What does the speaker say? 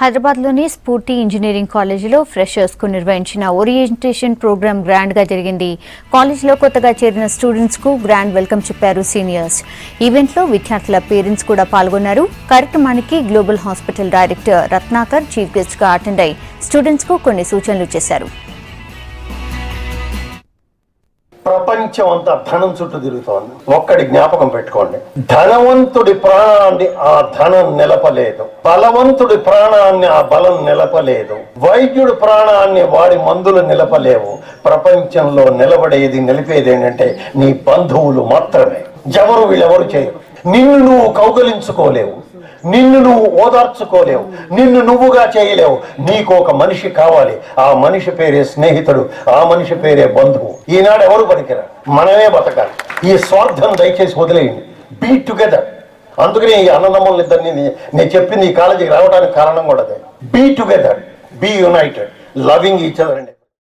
హైదరాబాద్లోని స్ఫూర్తి ఇంజనీరింగ్ కాలేజీలో ఫ్రెషర్స్కు నిర్వహించిన ఓరియంటేషన్ ప్రోగ్రాం గ్రాండ్గా జరిగింది. కాలేజీలో కొత్తగా చేరిన స్టూడెంట్స్కు గ్రాండ్ వెల్కమ్ చెప్పారు సీనియర్స్. ఈవెంట్లో విద్యార్థుల పేరెంట్స్ కూడా పాల్గొన్నారు. కార్యక్రమానికి global hospital director Ratnakar chief గెస్ట్గా అటెండ్ అయి స్టూడెంట్స్కు కొన్ని సూచనలు చేశారు. ప్రపంచం అంతా ధనం చుట్టూ తిరుగుతోంది. ఒక్కడి జ్ఞాపకం పెట్టుకోండి, ధనవంతుడి ప్రాణాన్ని ఆ ధనం నిలపలేదు, బలవంతుడి ప్రాణాన్ని ఆ బలం నిలపలేదు, వైద్యుడి ప్రాణాన్ని వాడి మందులు నిలపలేవు. ప్రపంచంలో నిలిపేది ఏంటంటే నీ బంధువులు మాత్రమే. ఎవరు వీళ్ళెవరు చేయరు. నిన్ను నువ్వు కౌగలించుకోలేవు, నిన్ను నువ్వు ఓదార్చుకోలేవు, నిన్ను నువ్వుగా చేయలేవు. నీకు ఒక మనిషి కావాలి. ఆ మనిషి పేరే స్నేహితుడు, ఆ మనిషి పేరే బంధువు. ఈనాడు ఎవరు పనికిరా, మనమే బతకాలి. ఈ స్వార్థం దయచేసి వదిలేయండి. Be together. అందుకనే ఈ అన్నదమ్ములు ఇద్దరిని నేను చెప్పింది ఈ కాలేజీకి రావడానికి కారణం కూడా అదే. Be together, be united, loving each other అండి.